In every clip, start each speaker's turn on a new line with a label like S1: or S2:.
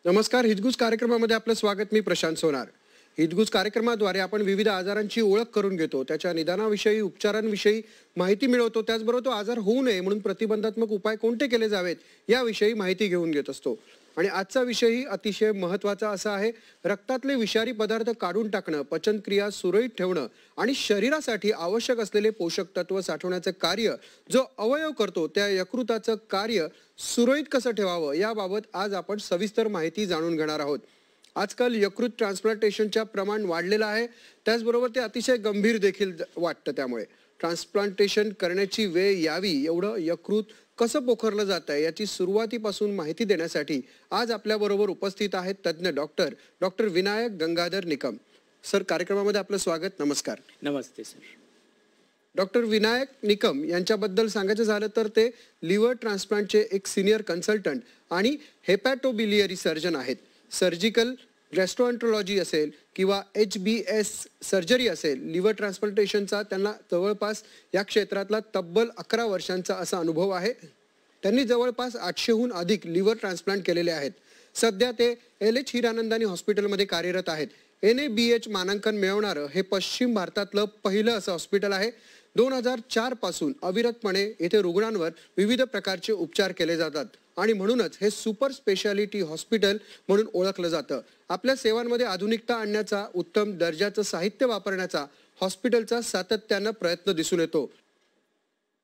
S1: नमस्कार. हितगुज कार्यक्रमामध्ये आपलं स्वागत. मी प्रशांत सोनार. हितगुज कार्यक्रमाद्वारे आपण विविध आजारांची ओळख करून घेतो, त्याच्या निदानाविषयी, उपचारांविषयी माहिती मिळवतो. त्याचबरोबर तो आजार होऊ नये म्हणून प्रतिबंधात्मक उपाय कोणते केले जावेत याविषयी माहिती घेऊन घेत असतो. आणि आजचा विषयही अतिशय महत्त्वाचा असा आहे. रक्तातले विषारी पदार्थ काढून टाकणं, पचनक्रिया सुरळीत ठेवणं आणि शरीरासाठी आवश्यक असलेले पोषक तत्व साठवण्याचं कार्य जो अवयव करतो, त्या यकृताचं कार्य सुरळीत कसं ठेवावं याबाबत आज आपण सविस्तर माहिती जाणून घेणार आहोत. आजकाल यकृत ट्रान्सप्लांटेशनचं प्रमाण वाढलेलं आहे. त्याचबरोबर ते अतिशय गंभीर देखील वाटतं. त्यामुळे ट्रान्सप्लांटेशन करण्याची वेळ यावी एवढं यकृत कसं पोखरलं जातं याची सुरुवातीपासून माहिती देण्यासाठी आज आपल्याबरोबर उपस्थित आहेत तज्ज्ञ डॉक्टर विनायक गंगाधर निकम. सर, कार्यक्रमामध्ये आपलं स्वागत. नमस्कार.
S2: नमस्ते सर.
S1: डॉक्टर विनायक निकम यांच्याबद्दल सांगायचं झालं तर ते लिव्हर ट्रान्सप्लांटचे एक सिनियर कन्सल्टंट आणि हेपॅटोबिलियरी सर्जन आहेत. सर्जिकल गॅस्ट्रोएंट्रोलॉजी असेल किंवा HBS सर्जरी असेल, लिव्हर ट्रान्सप्लांटेशनचा त्यांना जवळपास या क्षेत्रातला तब्बल 11 वर्षांचा असा अनुभव आहे. त्यांनी जवळपास 800हून अधिक लिव्हर ट्रान्सप्लांट केलेले आहेत. सध्या ते LH हिरानंदानी हॉस्पिटलमध्ये कार्यरत आहेत. NABH मानांकन मिळवणारं हे पश्चिम भारतातलं पहिलं असं हॉस्पिटल आहे. 2004 पासून अविरतपणे येथे रुग्णांवर विविध प्रकारचे उपचार केले जातात आणि म्हणूनच हे सुपर स्पेशालिटी हॉस्पिटल म्हणून ओळखलं जातं. आपल्या सेवांमध्ये आधुनिकता आणण्याचा, उत्तम दर्जाचं साहित्य वापरण्याचा हॉस्पिटलचा सातत्यानं प्रयत्न दिसून येतो.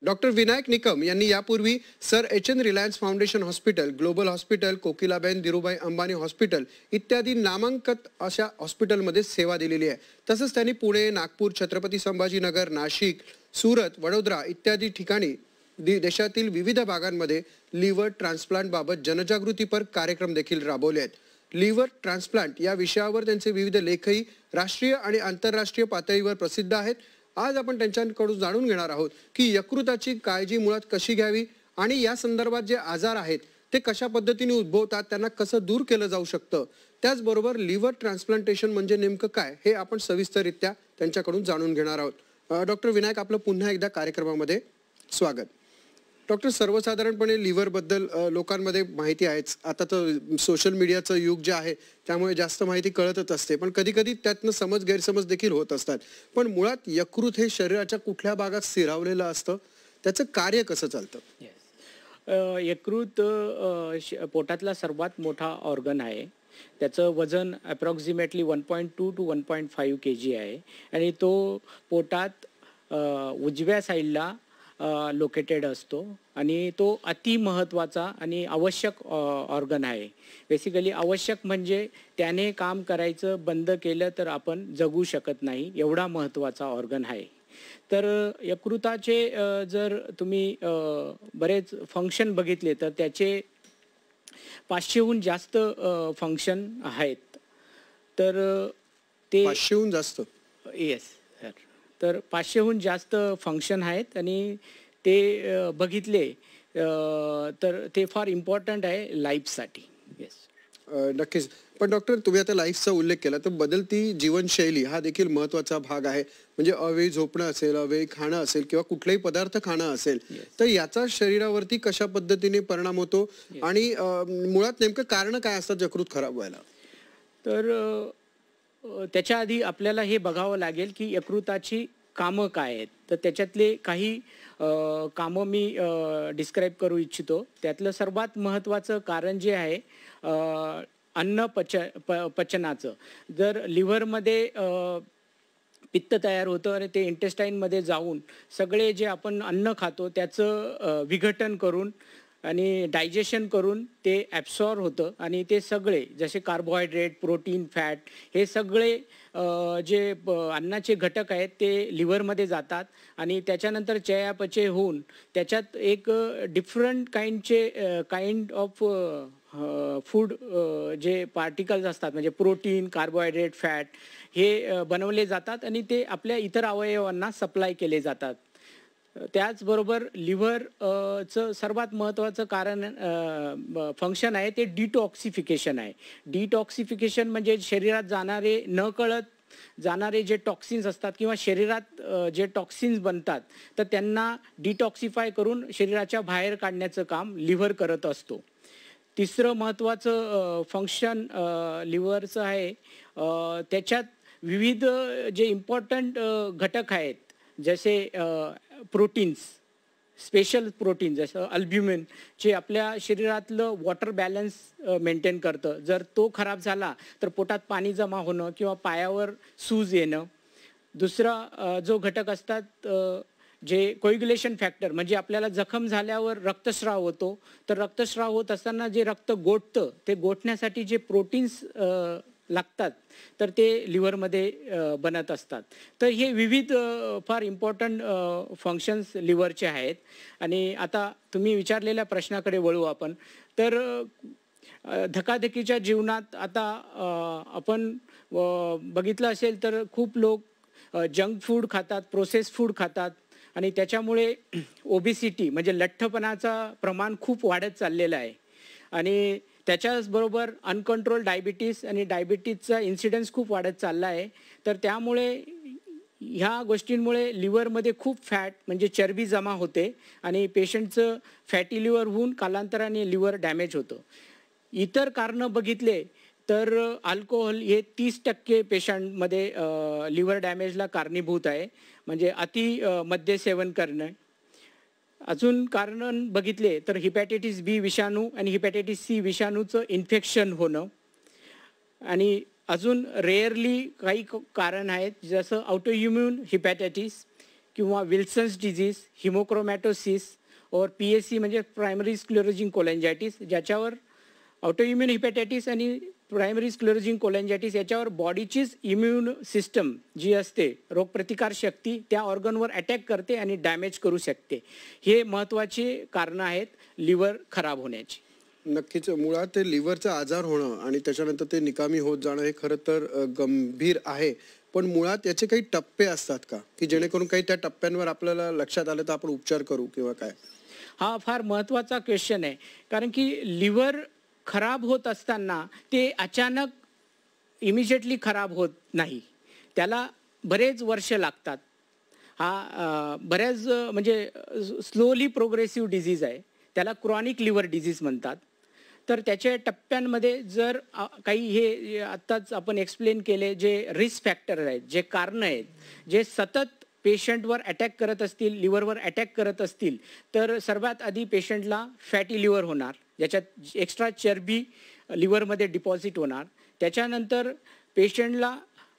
S1: डॉक्टर विनायक निकम यांनी यापूर्वी sir HN Reliance foundation hospital, global hospital, Kokilaben Dhirubhai Ambani hospital इत्यादी नामांकित अशा हॉस्पिटलमध्ये सेवा दिलेली आहे. तसंच त्यांनी पुणे, नागपूर, छत्रपती संभाजीनगर, नाशिक, सुरत, वडोदरा इत्यादी ठिकाणी देशातील विविध भागांमध्ये लिव्हर ट्रान्सप्लांटबाबत जनजागृतीपर कार्यक्रम देखील राबवले आहेत. लिव्हर ट्रान्सप्लांट या विषयावर त्यांचे विविध लेखही राष्ट्रीय आणि आंतरराष्ट्रीय पातळीवर प्रसिद्ध आहेत. आज आपण त्यांच्याकडून जाणून घेणार आहोत की यकृताची काळजी मुळात कशी घ्यावी आणि या संदर्भात जे आजार आहेत ते कशा पद्धतीने उद्भवतात, त्यांना कसं दूर केलं जाऊ शकतं. त्याचबरोबर लिव्हर ट्रान्सप्लांटेशन म्हणजे नेमकं काय हे आपण सविस्तररित्या त्यांच्याकडून जाणून घेणार आहोत. डॉक्टर विनायक, आपलं पुन्हा एकदा कार्यक्रमामध्ये स्वागत. डॉक्टर, सर्वसाधारणपणे लिव्हरबद्दल लोकांमध्ये माहिती आहेच. आता तर सोशल मीडियाचं युग जे आहे त्यामुळे जास्त माहिती कळतच असते, पण कधी कधी त्यातनं गैरसमज देखील होत असतात. पण मुळात यकृत हे शरीराच्या कुठल्या भागात स्थिरावलेलं असतं, त्याचं कार्य कसं चालतं?
S2: यकृत पोटातला सर्वात मोठा ऑर्गन आहे. त्याचं वजन अप्रॉक्सिमेटली 1.2 to 1.5 kg आहे आणि तो पोटात उजव्या साईडला लोकेटेड असतो आणि तो अति महत्त्वाचा आणि आवश्यक ऑर्गन आहे. बेसिकली आवश्यक म्हणजे त्याने काम करायचं बंद केलं तर आपण जगू शकत नाही, एवढा महत्त्वाचा ऑर्गन आहे. तर यकृताचे जर तुम्ही बरेच फंक्शन बघितले तर त्याचे 500हून जास्त फंक्शन आहेत. तर ते
S1: 500हून जास्त?
S2: Yes sir. तर 500हून जास्त फंक्शन आहेत आणि ते बघितले तर ते फार इम्पॉर्टंट आहे लाईफसाठी. येस,
S1: नक्कीच. पण डॉक्टर, तुम्ही आता लाईफचा उल्लेख केला, तर बदलती जीवनशैली हा देखील महत्त्वाचा भाग आहे. म्हणजे अवेळी झोपणं असेल, अवेळी खाणं असेल किंवा कुठलाही पदार्थ खाणं असेल, तर याचा शरीरावरती कशा पद्धतीने परिणाम होतो आणि मुळात नेमकं कारण काय असतात यकृत खराब व्हायला?
S2: तर त्याच्या आधी आपल्याला हे बघावं लागेल की यकृताची कामं काय आहेत. तर त्याच्यातले काही कामं मी डिस्क्राईब करू इच्छितो. त्यातलं सर्वात महत्त्वाचं कारण जे आहे अन्न पचनाचं. जर लिव्हरमध्ये पित्त तयार होतं आणि ते इंटेस्टाईनमध्ये जाऊन सगळे जे आपण अन्न खातो त्याचं विघटन करून आणि डायजेशन करून ते ॲब्सॉर्ब होतं आणि ते सगळे जसे कार्बोहायड्रेट, प्रोटीन, फॅट हे सगळे जे अन्नाचे घटक आहेत ते लिव्हरमध्ये जातात आणि त्याच्यानंतर चयापचय होऊन त्याच्यात एक डिफरंट काइंड ऑफ फूड जे पार्टिकल्स असतात, म्हणजे प्रोटीन, कार्बोहायड्रेट, फॅट हे बनवले जातात आणि ते आपल्या इतर अवयवांना सप्लाय केले जातात. त्याचबरोबर लिव्हरचं सर्वात महत्त्वाचं फंक्शन आहे ते डिटॉक्सिफिकेशन आहे. डिटॉक्सिफिकेशन म्हणजे शरीरात जाणारे जे टॉक्सिन्स असतात किंवा शरीरात जे टॉक्सिन्स बनतात तर त्यांना डिटॉक्सिफाय करून शरीराच्या बाहेर काढण्याचं काम लिव्हर करत असतो. तिसरं महत्त्वाचं फंक्शन लिव्हरचं आहे, त्याच्यात विविध जे इम्पॉर्टंट घटक आहेत, जसे प्रोटीन्स, स्पेशल प्रोटीन जसं अल्ब्युमिन, जे आपल्या शरीरातलं वॉटर बॅलन्स मेंटेन करतं. जर तो खराब झाला तर पोटात पाणी जमा होणं किंवा पायावर सूज येणं. दुसरा जो घटक असतात जे कोएग्युलेशन फॅक्टर, म्हणजे आपल्याला जखम झाल्यावर रक्तस्राव होतो, तर रक्तस्राव होत असताना जे रक्त गोठतं, ते गोठण्यासाठी जे प्रोटीन्स लागतात तर ते लिव्हरमध्ये बनत असतात. तर हे विविध फार इम्पॉर्टंट फंक्शन्स लिव्हरचे आहेत. आणि आता तुम्ही विचारलेल्या प्रश्नाकडे वळू आपण. तर धकाधकीच्या जीवनात आता आपण बघितलं असेल तर खूप लोक जंक फूड खातात, प्रोसेस फूड खातात, आणि त्याच्यामुळे ओबेसिटी म्हणजे लठ्ठपणाचा प्रमाण खूप वाढत चाललेलं आहे. आणि त्याच्याचबरोबर अनकंट्रोल डायबिटीस आणि डायबिटीजचा इन्सिडन्स खूप वाढत चालला आहे. तर त्यामुळे ह्या गोष्टींमुळे लिव्हरमध्ये खूप फॅट म्हणजे चरबी जमा होते आणि पेशंटचं फॅटी लिव्हर होऊन कालांतराने लिव्हर डॅमेज होतं. इतर कारणं बघितले तर अल्कोहोल हे 30% पेशंटमध्ये लिव्हर डॅमेजला कारणीभूत आहे, म्हणजे मद्य सेवन करणं. अजून कारण बघितले तर हिपॅटायटिस बी विषाणू आणि हिपॅटायटिस सी विषाणूचं इन्फेक्शन होणं. आणि अजून रेअरली काही कारण आहेत, जसं ऑटोइम्यून हिपॅटायटिस किंवा विल्सन्स डिझीज, हिमोक्रोमॅटोसिस और PSC म्हणजे प्रायमरी स्क्लेरोजिंग कोलॅंजायटिस, ज्याच्यावर ऑटोइम्यून हिपॅटायटिस आणि प्रायमरी स्क्लेरोजिंग कोलॅंजायटिस याच्यावर बॉडीचीच इम्युन सिस्टम जी असते, रोगप्रतिकार शक्ती, त्या ऑर्गनवर अटॅक करते आणि डॅमेज करू शकते. हे महत्त्वाचे कारणं आहेत लिव्हर खराब होण्याची.
S1: नक्कीच. मुळात ते लिव्हरचा आजार होणं आणि त्याच्यानंतर ते निकामी होत जाणं हे खरं तर गंभीर आहे. पण मुळात याचे काही टप्पे असतात का, की जेणेकरून काही त्या टप्प्यांवर आपल्याला लक्षात आलं तर आपण उपचार करू किंवा काय?
S2: हा फार महत्त्वाचा क्वेश्चन आहे, कारण की लिव्हर खराब होत असताना ते अचानक इमिजिएटली खराब होत नाही, त्याला बरेच वर्ष लागतात. हा बऱ्याच म्हणजे स्लोली प्रोग्रेसिव्ह डिझीज आहे, त्याला क्रॉनिक लिव्हर डिझीज म्हणतात. तर त्याच्या टप्प्यांमध्ये जर काही हे आत्ताच आपण एक्सप्लेन केले जे रिस्क फॅक्टर आहेत, जे कारणं आहेत, जे सतत पेशंटवर अटॅक करत असतील, लिव्हरवर अटॅक करत असतील, तर सर्वात आधी पेशंटला फॅटी लिव्हर होणार, ज्याच्यात एक्स्ट्रा चरबी लिव्हरमध्ये डिपॉझिट होणार. त्याच्यानंतर पेशंटला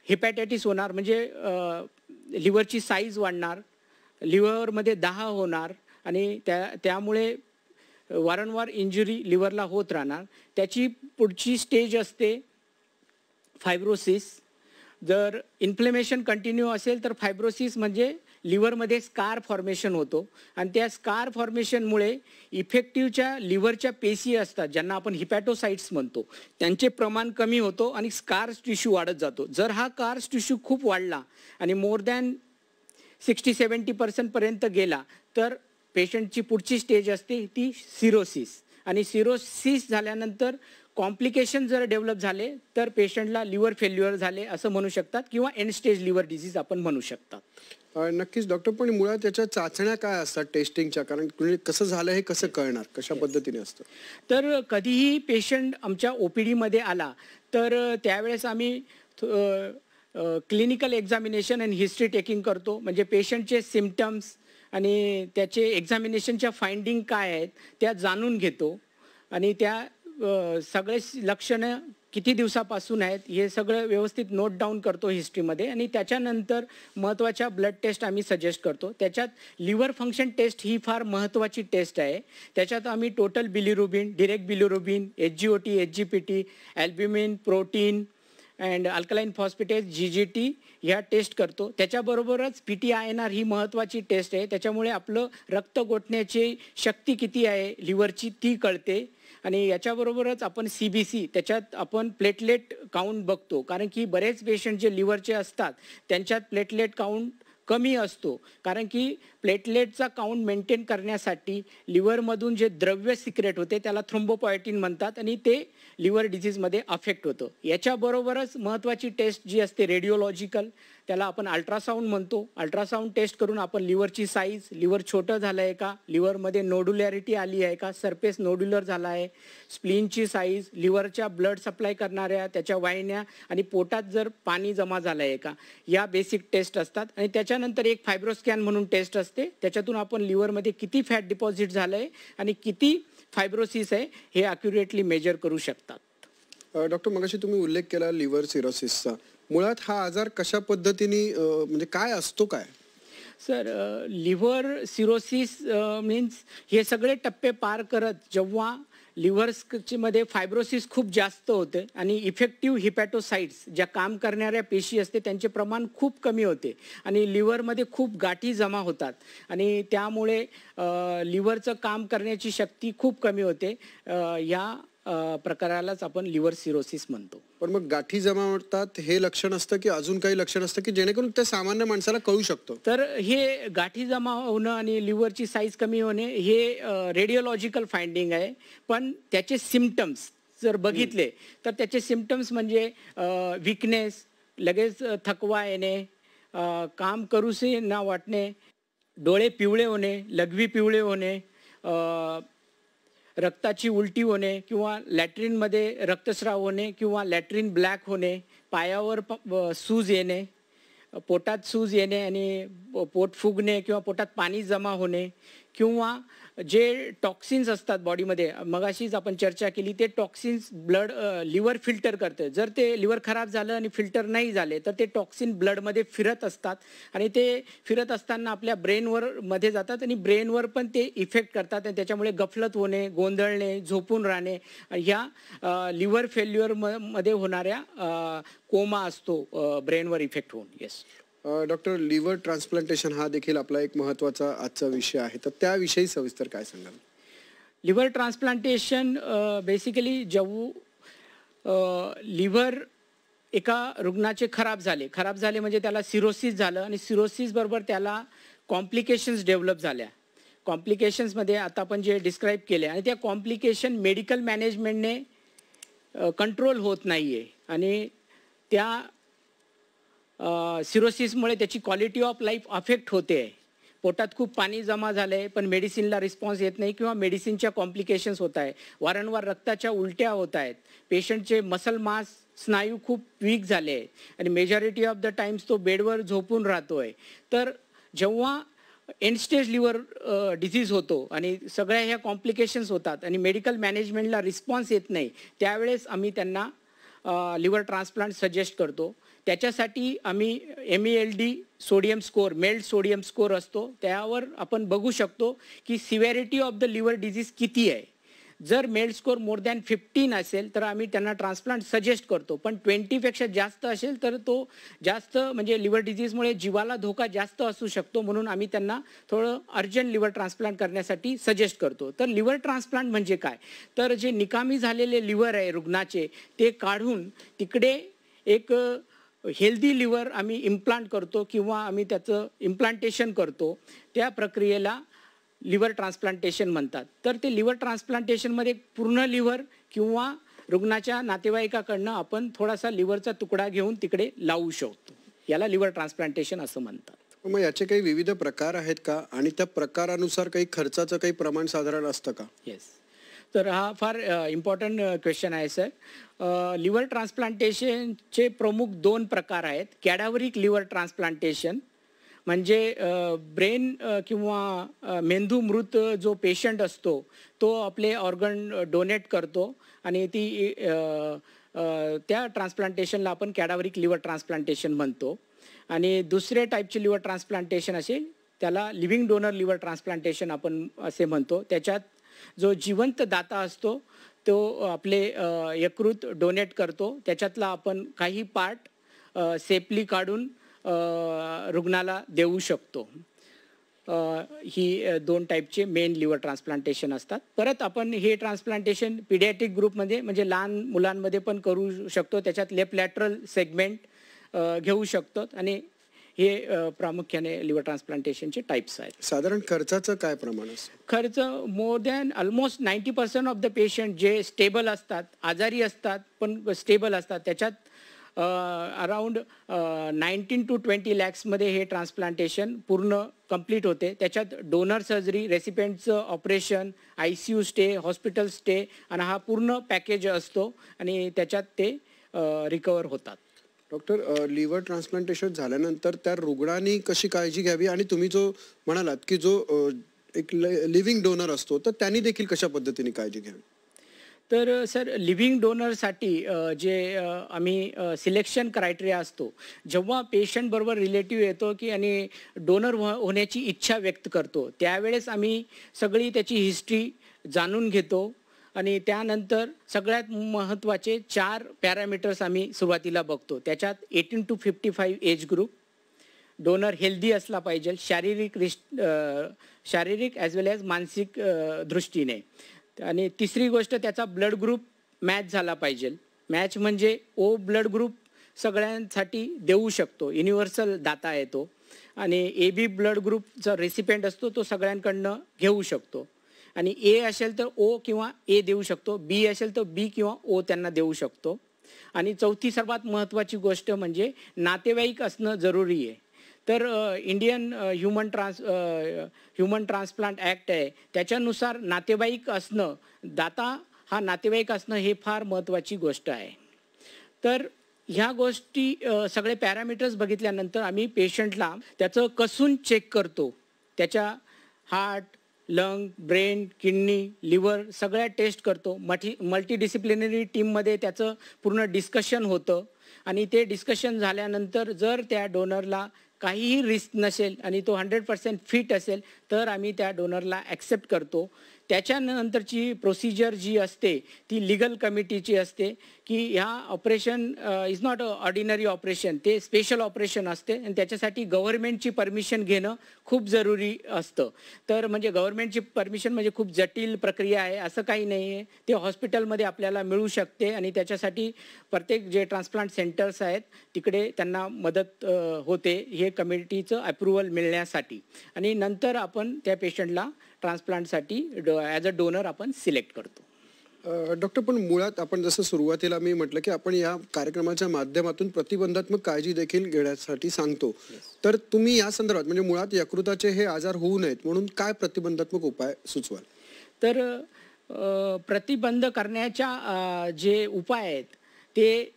S2: हिपॅटायटिस होणार, म्हणजे लिव्हरची साईज वाढणार, लिव्हरमध्ये दाह होणार आणि त्यामुळे वारंवार इंजुरी लिव्हरला होत राहणार. त्याची पुढची स्टेज असते फायब्रोसिस. जर इन्फ्लेमेशन कंटिन्यू असेल तर फायब्रोसिस म्हणजे लिव्हरमध्ये स्कार फॉर्मेशन होतो आणि त्या स्कार फॉर्मेशनमुळे इफेक्टिव्हच्या लिव्हरच्या पेशी असतात, ज्यांना आपण हिपॅटोसाइट्स म्हणतो, त्यांचे प्रमाण कमी होतो आणि स्कार्स टिश्यू वाढत जातो. जर हा कार्स टिश्यू खूप वाढला आणि मोर दॅन 60-70% पर्यंत गेला तर पेशंटची पुढची स्टेज असते ती सिरोसिस. आणि सिरोसिस झाल्यानंतर कॉम्प्लिकेशन जर डेव्हलप झाले तर पेशंटला लिव्हर फेल्युअर झाले असं म्हणू शकतात किंवा एंड स्टेज लिव्हर डिझीज आपण म्हणू शकतात.
S1: नक्कीच डॉक्टर, पण मुळात त्याच्या चाचण्या काय असतात टेस्टिंगच्या, कारण कसं झालं हे कसं कळणार, कशा पद्धतीने असतं?
S2: तर कधीही पेशंट आमच्या OPD मध्ये आला तर त्यावेळेस आम्ही क्लिनिकल एक्झामिनेशन आणि हिस्ट्री टेकिंग करतो, म्हणजे पेशंटचे सिम्पटम्स आणि त्याचे एक्झामिनेशनच्या फाइंडिंग काय आहेत त्या जाणून घेतो आणि त्या सगळे लक्षणं किती दिवसापासून आहेत हे सगळं व्यवस्थित नोट डाऊन करतो हिस्ट्रीमध्ये. आणि त्याच्यानंतर महत्त्वाच्या ब्लड टेस्ट आम्ही सजेस्ट करतो. त्याच्यात लिव्हर फंक्शन टेस्ट ही फार महत्त्वाची टेस्ट आहे. त्याच्यात आम्ही total bilirubin, direct bilirubin, HGOT, HGPT, albumin, protein and alkaline phosphatase, GGT ह्या टेस्ट करतो. त्याच्याबरोबरच PTINR ही महत्त्वाची टेस्ट आहे. त्याच्यामुळे आपलं रक्त गोठण्याची शक्ती किती आहे लिव्हरची ती कळते. आणि याच्याबरोबरच आपण CBC, त्याच्यात आपण प्लेटलेट काउंट बघतो, कारण की बरेच पेशंट जे लिव्हरचे असतात त्यांच्यात प्लेटलेट काउंट कमी असतो, कारण की प्लेटलेटचा काउंट मेंटेन करण्यासाठी लिव्हरमधून जे द्रव्य सिक्रेट होते त्याला थ्रोम्बोपोएटिन म्हणतात आणि ते लिव्हर डिझीजमध्ये अफेक्ट होतं. याच्याबरोबरच महत्त्वाची टेस्ट जी असते रेडिओलॉजिकल, त्याला आपण अल्ट्रासाऊंड म्हणतो. अल्ट्रासाऊंड टेस्ट करून आपण लिव्हरची साईज, लिव्हर छोटं झालं आहे का, लिव्हरमध्ये नोड्युलॅरिटी आली आहे का, सरफेस नोड्युलर झाला आहे, स्प्लीनची साईज, लिव्हरच्या ब्लड सप्लाय करणाऱ्या त्याच्या वाहिन्या आणि पोटात जर पाणी जमा झालं आहे का, या बेसिक टेस्ट असतात. आणि त्याच्यानंतर एक फायब्रोस्कॅन म्हणून टेस्ट असते, त्याच्यातून आपण लिव्हरमध्ये किती फॅट डिपॉझिट झालं आहे आणि किती फायब्रोसिस आहे हे अॅक्युरेटली मेजर करू शकतात.
S1: डॉक्टर, मगाशी तुम्ही उल्लेख केला लिव्हर सिरोसिसचा. मुळात हा आजार कशा पद्धतीने म्हणजे काय असतो काय?
S2: सर, लिव्हर सिरोसिस मीन्स हे सगळे टप्पे पार करत जेव्हा लिव्हरमध्ये फायब्रोसिस खूप जास्त होते आणि इफेक्टिव्ह हिपॅटोसाइट्स ज्या काम करणाऱ्या पेशी असते त्यांचे प्रमाण खूप कमी होते आणि लिव्हरमध्ये खूप गाठी जमा होतात आणि त्यामुळे लिव्हरचं काम करण्याची शक्ती खूप कमी होते. या प्रकारालाच आपण लिव्हर सिरोसिस म्हणतो.
S1: पण मग गाठी जमा होतात हे लक्षण असतं की अजून काही लक्षण असतं की जेणेकरून ते सामान्य माणसाला कळू शकतो?
S2: तर हे गाठी जमा होणं आणि लिव्हरची साईज कमी होणे हे रेडिओलॉजिकल फाइंडिंग आहे, पण त्याचे सिम्पटम्स जर बघितले तर त्याचे सिम्पटम्स म्हणजे विकनेस, लगेच थकवा येणे, काम करूसे न वाटणे, डोळे पिवळे होणे, लघवी पिवळे होणे, रक्ताची उलटी होणे किंवा लॅट्रिनमध्ये रक्तस्राव होणे किंवा लॅट्रिन ब्लॅक होणे, पायावर सूज येणे, पोटात सूज येणे आणि पोट फुगणे किंवा पोटात पाणी जमा होणे किंवा जे टॉक्सिन्स असतात बॉडीमध्ये, मगाशीच आपण चर्चा केली, ते टॉक्सिन्स ब्लड लिव्हर फिल्टर करते. जर ते लिव्हर खराब झालं आणि फिल्टर नाही झाले तर ते टॉक्सिन ब्लडमध्ये फिरत असतात आणि ते फिरत असताना आपल्या ब्रेनवर मध्ये जातात आणि ब्रेनवर पण ते इफेक्ट करतात आणि त्याच्यामुळे गफलत होणे, गोंधळणे, झोपून राहणे, ह्या लिव्हर फेल्युअरमध्ये होणाऱ्या कोमा असतो ब्रेनवर इफेक्ट होऊन. येस
S1: डॉक्टर, लिव्हर ट्रान्सप्लांटेशन हा देखील आपला एक महत्त्वाचा आजचा विषय आहे, तर त्याविषयी सविस्तर काय सांगाल?
S2: लिव्हर ट्रान्सप्लांटेशन बेसिकली जेव्हा लिव्हर एका रुग्णाचे खराब झाले म्हणजे त्याला सिरोसिस झालं आणि सिरोसिस बरोबर त्याला कॉम्प्लिकेशन्स डेव्हलप झाल्या. कॉम्प्लिकेशन्समध्ये आता आपण जे डिस्क्राईब केले आणि त्या कॉम्प्लिकेशन मेडिकल मॅनेजमेंटने कंट्रोल होत नाही आहे आणि त्या सिरोसिसमुळे त्याची क्वालिटी ऑफ लाईफ अफेक्ट होते आहे. पोटात खूप पाणी जमा झालं आहे पण मेडिसिनला रिस्पॉन्स येत नाही किंवा मेडिसिनच्या कॉम्प्लिकेशन्स होत आहे, वारंवार रक्ताच्या उलट्या होत आहेत, पेशंटचे मसल मास स्नायू खूप वीक झाले आहे आणि मेजॉरिटी ऑफ द टाइम्स तो बेडवर झोपून राहतो आहे. तर जेव्हा एंड स्टेज लिव्हर डिझीज होतो आणि सगळ्या ह्या कॉम्प्लिकेशन्स होतात आणि मेडिकल मॅनेजमेंटला रिस्पॉन्स येत नाही, त्यावेळेस आम्ही त्यांना लिव्हर ट्रान्सप्लांट सजेस्ट करतो. त्याच्यासाठी आम्ही MELD sodium score, MELD sodium score असतो, त्यावर आपण बघू शकतो की severity of the liver disease किती आहे. जर मेल्ड स्कोअर मोर दॅन 15 असेल तर आम्ही त्यांना ट्रान्सप्लांट सजेस्ट करतो, पण 20पेक्षा जास्त असेल तर तो जास्त म्हणजे लिव्हर डिझीजमुळे जीवाला धोका जास्त असू शकतो, म्हणून आम्ही त्यांना थोडं अर्जंट लिव्हर ट्रान्सप्लांट करण्यासाठी सजेस्ट करतो. तर लिव्हर ट्रान्सप्लांट म्हणजे काय, तर जे निकामी झालेले लिव्हर आहे रुग्णाचे ते काढून तिकडे एक हेल्दी लिव्हर आम्ही इम्प्लांट करतो किंवा आम्ही त्याचं इम्प्लांटेशन करतो. त्या प्रक्रियेला लिव्हर ट्रान्सप्लांटेशन म्हणतात. तर ते लिव्हर ट्रान्सप्लांटेशनमध्ये पूर्ण लिव्हर किंवा रुग्णाच्या नातेवाईकाकडनं आपण थोडासा लिव्हरचा तुकडा घेऊन तिकडे लावू शकतो. याला लिव्हर ट्रान्सप्लांटेशन असं म्हणतात.
S1: मग याचे काही विविध प्रकार आहेत का आणि त्या प्रकारानुसार काही खर्चाचं काही प्रमाण साधारण असतं का?
S2: येस, तर हा फार इम्पॉर्टंट क्वेश्चन आहे सर. लिव्हर ट्रान्सप्लांटेशनचे प्रमुख 2 प्रकार आहेत. कॅडाव्हरिक लिव्हर ट्रान्सप्लांटेशन म्हणजे ब्रेन किंवा मेंदू मृत जो पेशंट असतो तो आपले ऑर्गन डोनेट करतो आणि त्या ट्रान्सप्लांटेशनला आपण कॅडाव्हरिक लिव्हर ट्रान्सप्लांटेशन म्हणतो. आणि दुसरे टाईपचे लिव्हर ट्रान्सप्लांटेशन असेल त्याला लिव्हिंग डोनर लिव्हर ट्रान्सप्लांटेशन आपण असे म्हणतो. त्याच्यात जो जिवंत दाता असतो तो आपले यकृत डोनेट करतो, त्याच्यातला आपण काही पार्ट सेफली काढून रुग्णाला देऊ शकतो. ही 2 टाईपचे मेन लिव्हर ट्रान्सप्लांटेशन असतात. परत आपण हे ट्रान्सप्लांटेशन पिडियाट्रिक ग्रुपमध्ये म्हणजे लहान मुलांमध्ये पण करू शकतो. त्याच्यात लेफ्ट लॅटरल सेगमेंट घेऊ शकतो आणि हे प्रामुख्याने लिव्हर ट्रान्सप्लांटेशनचे टाईप्स आहेत.
S1: साधारण खर्चाचं काय प्रमाण असतं?
S2: खर्च more than almost 90% of the patient जे स्टेबल असतात, आजारी असतात पण स्टेबल असतात, त्याच्यात अराउंड 19 to 20 लॅक्समध्ये हे ट्रान्सप्लांटेशन पूर्ण कंप्लीट होते. त्याच्यात डोनर सर्जरी, रेसिपेंटचं operation, ICU stay, hospital stay आणि हा पूर्ण पॅकेज असतो आणि त्याच्यात ते रिकवर होतात.
S1: डॉक्टर, लिव्हर ट्रान्सप्लांटेशन झाल्यानंतर त्या रुग्णांनी कशी काळजी घ्यावी आणि तुम्ही जो म्हणालात की जो एक लिव्हिंग डोनर असतो तर त्यांनी देखील कशा पद्धतीने काळजी घ्यावी?
S2: तर सर, लिव्हिंग डोनरसाठी जे आम्ही सिलेक्शन क्रायटेरिया असतो, जेव्हा पेशंट बरोबर रिलेटिव्ह येतो की आणि डोनर होण्याची इच्छा व्यक्त करतो, त्यावेळेस आम्ही सगळी त्याची हिस्ट्री जाणून घेतो आणि त्यानंतर सगळ्यात महत्त्वाचे 4 पॅरामीटर्स आम्ही सुरुवातीला बघतो. त्याच्यात 18 to 55 age group, donor healthy असला पाहिजे शारीरिक ॲज वेल ॲज मानसिक दृष्टीने. आणि तिसरी गोष्ट, त्याचा ब्लड ग्रुप मॅच झाला पाहिजे. मॅच म्हणजे ओ ब्लड ग्रुप सगळ्यांसाठी देऊ शकतो, युनिव्हर्सल दाता येतो. आणि AB ब्लड ग्रुपचा रेसिपेंट असतो, तो सगळ्यांकडनं घेऊ शकतो. आणि A असेल तर O किंवा A देऊ शकतो, B असेल तर B किंवा O त्यांना देऊ शकतो. आणि चौथी सर्वात महत्त्वाची गोष्ट म्हणजे नातेवाईक असणं जरुरी आहे. तर इंडियन ह्युमन ट्रान्सप्लांट ॲक्ट आहे, त्याच्यानुसार नातेवाईक असणं, दाता हा नातेवाईक असणं हे फार महत्त्वाची गोष्ट आहे. तर ह्या गोष्टी सगळे पॅरामीटर्स बघितल्यानंतर आम्ही पेशंटला त्याचं कसून चेक करतो. त्याच्या heart, lung, brain, kidney, liver सगळ्या टेस्ट करतो. मल्टीडिसिप्लिनरी टीममध्ये त्याचं पूर्ण डिस्कशन होतं आणि ते डिस्कशन झाल्यानंतर जर त्या डोनरला काहीही रिस्क नसेल आणि तो 100% फिट असेल तर आम्ही त्या डोनरला ॲक्सेप्ट करतो. त्याच्यानंतरची प्रोसिजर जी असते ती लीगल कमिटीची असते की ह्या operation is not a ordinary operation, ते स्पेशल ऑपरेशन असते आणि त्याच्यासाठी गव्हर्नमेंटची परमिशन घेणं खूप जरुरी असतं. तर म्हणजे गव्हर्नमेंटची परमिशन म्हणजे खूप जटिल प्रक्रिया आहे असं काही नाही आहे, ते हॉस्पिटलमध्ये आपल्याला मिळू शकते आणि त्याच्यासाठी प्रत्येक जे ट्रान्सप्लांट सेंटर्स आहेत तिकडे त्यांना मदत होते हे कमिटीचं अप्रुव्हल मिळण्यासाठी. आणि नंतर आपण त्या पेशंटला ट्रान्सप्लांटसाठी ॲज अ डोनर आपण सिलेक्ट करतो.
S1: डॉक्टर, पण मुळात आपण जसं सुरुवातीला मी म्हटलं की आपण या कार्यक्रमाच्या माध्यमातून प्रतिबंधात्मक काळजी देखील घेण्यासाठी सांगतो. तर तुम्ही या संदर्भात म्हणजे मुळात यकृताचे हे आजार होऊ नयेत म्हणून काय प्रतिबंधात्मक उपाय सुचवाल?
S2: तर प्रतिबंध करण्याच्या जे उपाय आहेत ते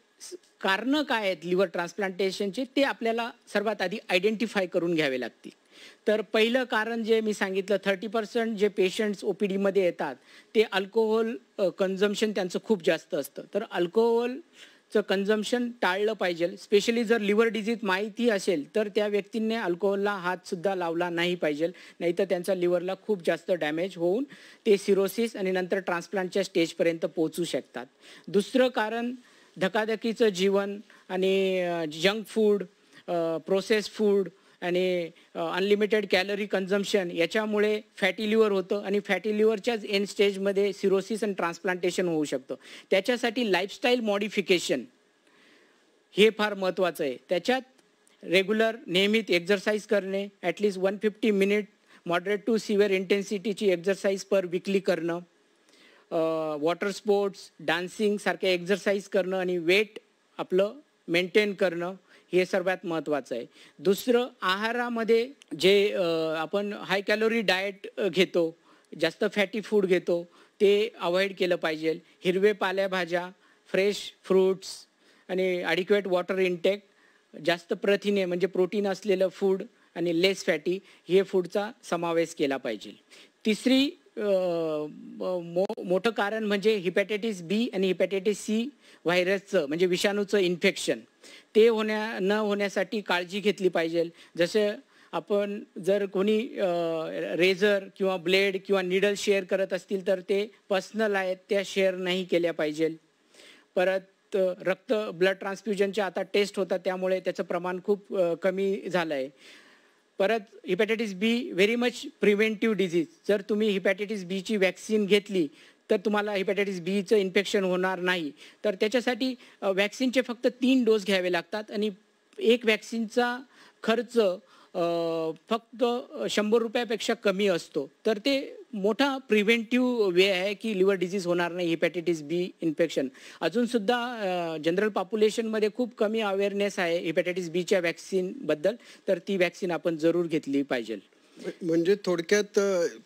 S2: कारणं काय आहेत लिव्हर ट्रान्सप्लांटेशनचे ते आपल्याला सर्वात आधी आयडेंटिफाय करून घ्यावे लागतील. तर पहिलं कारण जे मी सांगितलं, 30% जे पेशंट्स OPDमध्ये येतात ते अल्कोहोल कन्झम्पशन त्यांचं खूप जास्त असतं. तर अल्कोहोलचं कन्झम्पशन टाळलं पाहिजे. स्पेशली जर लिव्हर डिजीज माहिती असेल तर त्या व्यक्तींनी अल्कोहोलला हातसुद्धा लावला नाही पाहिजे, नाहीतर त्यांच्या लिव्हरला खूप जास्त डॅमेज होऊन ते सिरोसिस आणि नंतर ट्रान्सप्लांटच्या स्टेजपर्यंत पोहोचू शकतात. दुसरं कारण धकाधकीचं जीवन आणि जंक फूड, प्रोसेस फूड आणि अनलिमिटेड कॅलरी कन्झम्पशन याच्यामुळे फॅटी लिव्हर होतं आणि फॅटी लिव्हरच्याच एंड स्टेजमध्ये सिरोसिस आणि ट्रान्सप्लांटेशन होऊ शकतं. त्याच्यासाठी लाईफस्टाईल मॉडिफिकेशन हे फार महत्त्वाचं आहे. त्याच्यात रेग्युलर नियमित एक्झरसाईज करणे, at least 150 minute moderate to severe इंटेन्सिटीची एक्झरसाईज पर वीकली करणं, वॉटर स्पोर्ट्स, डान्सिंग सारखे एक्झरसाईज करणं आणि वेट आपलं मेंटेन करणं हे सर्वात महत्त्वाचं आहे. दुसरं, आहारामध्ये जे आपण हाय कॅलोरी डाएट घेतो, जास्त फॅटी फूड घेतो ते अवॉइड केलं पाहिजे. हिरवे पालेभाज्या, फ्रेश फ्रूट्स आणि ॲडिक्वेट वॉटर इंटेक, जास्त प्रथिने म्हणजे प्रोटीन असलेलं फूड आणि लेस फॅटी हे फूडचा समावेश केला पाहिजे. तिसरी मोठं कारण म्हणजे हिपॅटायटिस B आणि हिपॅटायटिस C व्हायरसचं म्हणजे विषाणूचं इन्फेक्शन, ते न होण्यासाठी काळजी घेतली पाहिजे. जसं आपण जर कोणी रेझर किंवा ब्लेड किंवा निडल शेअर करत असतील तर ते पर्सनल आहेत, त्या शेअर नाही केल्या पाहिजे. परत रक्त ब्लड ट्रान्सफ्युजनच्या आता टेस्ट होतात त्यामुळे त्याचं प्रमाण खूप कमी झालं आहे. परत hepatitis B very much preventive disease. जर तुम्ही हिपॅटायटिस Bची वॅक्सिन घेतली तर तुम्हाला हिपॅटायटिस Bचं इन्फेक्शन होणार नाही. तर त्याच्यासाठी वॅक्सिनचे फक्त 3 डोस घ्यावे लागतात आणि एक वॅक्सिनचा खर्च फक्त 100 रुपयापेक्षा कमी असतो, तर ते मोठा प्रिव्हेंटिव्ह वे आहे की लिव्हर डिसीज होणार नाही, हेपॅटायटिस बी इन्फेक्शन. अजूनसुद्धा जनरल पॉप्युलेशनमध्ये खूप कमी अवेअरनेस आहे हेपॅटायटिस बीच्या वॅक्सिनबद्दल, तर ती वॅक्सिन आपण जरूर घेतली पाहिजे.
S1: म्हणजे थोडक्यात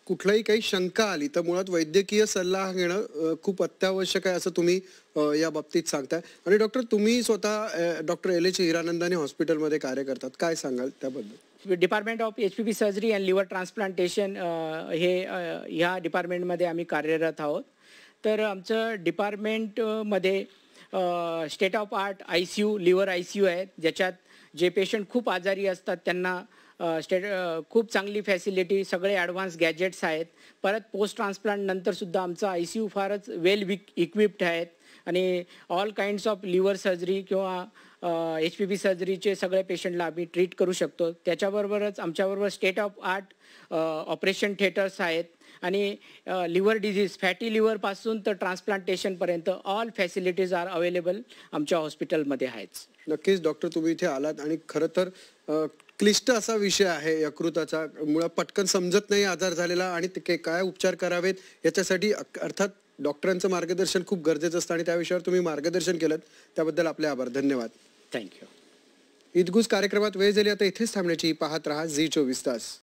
S1: कुठलाही काही शंका आली तर मुळात वैद्यकीय सल्ला घेणं खूप अत्यावश्यक आहे असं तुम्ही या बाबतीत सांगताय. आणि डॉक्टर, तुम्ही स्वतः डॉक्टर LH हिरानंदानी हॉस्पिटलमध्ये कार्य करतात, काय सांगाल त्याबद्दल?
S2: Department of HPV surgery and liver transplantation ह्या डिपार्टमेंटमध्ये आम्ही कार्यरत आहोत. तर आमचं डिपार्टमेंटमध्ये state of art ICU, liver ICU आहेत, ज्याच्यात जे पेशंट खूप आजारी असतात त्यांना खूप चांगली फॅसिलिटी, सगळे ॲडव्हान्स गॅजेट्स आहेत. परत पोस्ट ट्रान्सप्लांट नंतरसुद्धा आमचा ICU फारच वेल इक्विप्ड आहेत आणि all kinds of liver surgery किंवा HPV सर्जरीचे सगळे पेशंटला आम्ही ट्रीट करू शकतो. त्याच्याबरोबरच आमच्याबरोबर state of art operation theatres आहेत आणि लिव्हर डिझीज, फॅटी लिव्हरपासून तर ट्रान्सप्लांटेशनपर्यंत ऑल फॅसिलिटीज आर अवेलेबल आमच्या हॉस्पिटलमध्ये आहेत.
S1: नक्कीच डॉक्टर, तुम्ही इथे आलात आणि खरं तर क्लिष्ट असा विषय आहे यकृताचा. मुळात पटकन समजत नाही आजार झालेला आणि ते काय उपचार करावेत याच्यासाठी अर्थात डॉक्टरांचं मार्गदर्शन खूप गरजेचं असतं आणि त्या विषयावर तुम्ही मार्गदर्शन केलं त्याबद्दल आपले आभार. धन्यवाद.
S2: थँक्यू.
S1: ईदगुज कार्यक्रमात वेळ झाली, आता इथेच थांबण्याची. पाहत रहा झी 24 तास.